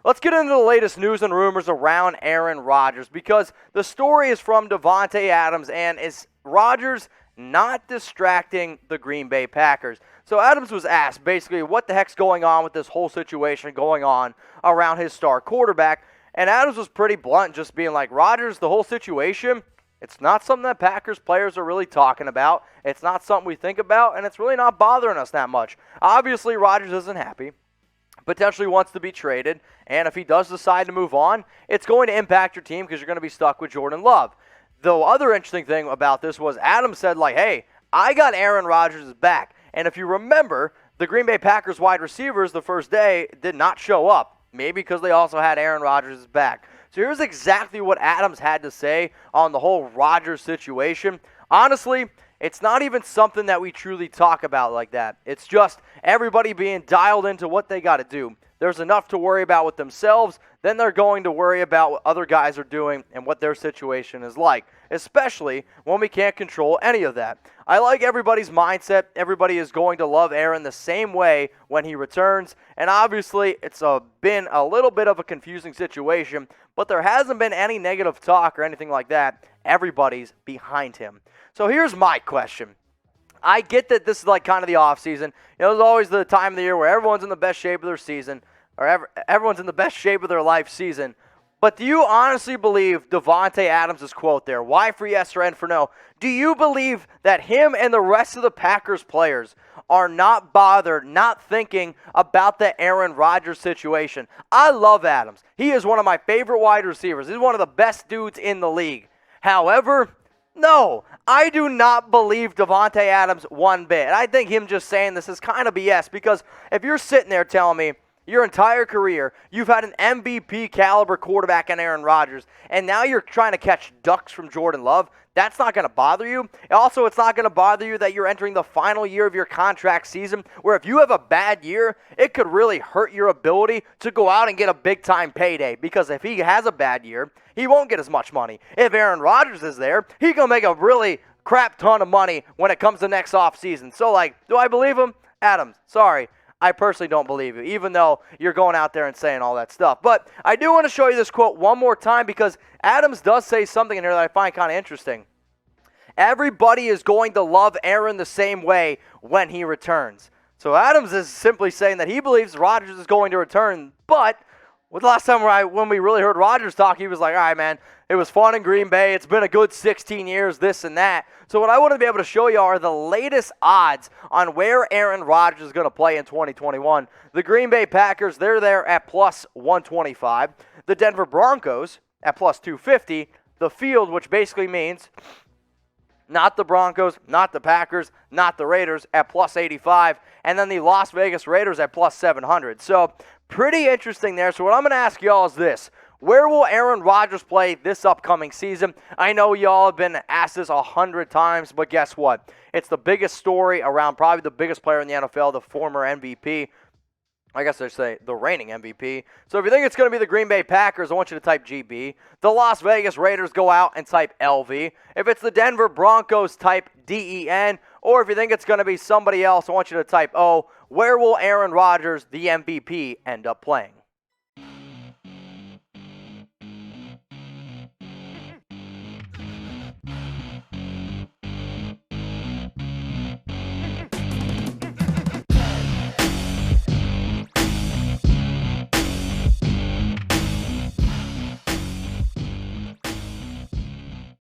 Let's get into the latest news and rumors around Aaron Rodgers, because the story is from Davante Adams, and is Rodgers not distracting the Green Bay Packers? So Adams was asked basically what the heck's going on with this whole situation going on around his star quarterback, and Adams was pretty blunt, just being like, Rodgers, the whole situation, it's not something that Packers players are really talking about. It's not something we think about, and it's really not bothering us that much. Obviously, Rodgers isn't happy, potentially wants to be traded, and if he does decide to move on, it's going to impact your team because you're going to be stuck with Jordan Love. The other interesting thing about this was Adams said, like, hey, I got Aaron Rodgers' back. And if you remember, the Green Bay Packers wide receivers the first day did not show up, maybe because they also had Aaron Rodgers' back. So here's exactly what Adams had to say on the whole Rodgers situation. Honestly, it's not even something that we truly talk about like that. It's just everybody being dialed into what they got to do. There's enough to worry about with themselves, then they're going to worry about what other guys are doing and what their situation is like, especially when we can't control any of that. I like everybody's mindset. Everybody is going to love Aaron the same way when he returns, and obviously it's been a little bit of a confusing situation, but there hasn't been any negative talk or anything like that. Everybody's behind him. So here's my question. I get that this is like kind of the off season. You know, it's always the time of the year where everyone's in the best shape of their season, or everyone's in the best shape of their life season. But do you honestly believe Davante Adams' quote there, why for yes or N for no, do you believe that him and the rest of the Packers players are not bothered, not thinking about the Aaron Rodgers situation? I love Adams. He is one of my favorite wide receivers. He's one of the best dudes in the league. However, no, I do not believe Davante Adams one bit. And I think him just saying this is kind of BS, because if you're sitting there telling me your entire career you've had an MVP caliber quarterback in Aaron Rodgers, and now you're trying to catch ducks from Jordan Love, that's not going to bother you. Also, it's not going to bother you that you're entering the final year of your contract season, where if you have a bad year, it could really hurt your ability to go out and get a big-time payday, because if he has a bad year, he won't get as much money. If Aaron Rodgers is there, he's going to make a really crap ton of money when it comes to next offseason. So, do I believe him? Adams, sorry. I personally don't believe you, even though you're going out there and saying all that stuff. But I do want to show you this quote one more time, because Adams does say something in here that I find kind of interesting. Everybody is going to love Aaron the same way when he returns. So Adams is simply saying that he believes Rodgers is going to return, but the last time when we really heard Rodgers talk, he was like, all right, man, it was fun in Green Bay. It's been a good 16 years, this and that. So what I want to be able to show you are the latest odds on where Aaron Rodgers is going to play in 2021. The Green Bay Packers, they're there at plus 125. The Denver Broncos at plus 250. The field, which basically means not the Broncos, not the Packers, not the Raiders, at plus 85. And then the Las Vegas Raiders at plus 700. So pretty interesting there. So what I'm going to ask y'all is this. Where will Aaron Rodgers play this upcoming season? I know y'all have been asked this 100 times, but guess what? It's the biggest story around probably the biggest player in the NFL, the former MVP. I guess I should say the reigning MVP. So if you think it's going to be the Green Bay Packers, I want you to type GB. The Las Vegas Raiders, go out and type LV. If it's the Denver Broncos, type DEN. Or if you think it's going to be somebody else, I want you to type O. Where will Aaron Rodgers, the MVP, end up playing?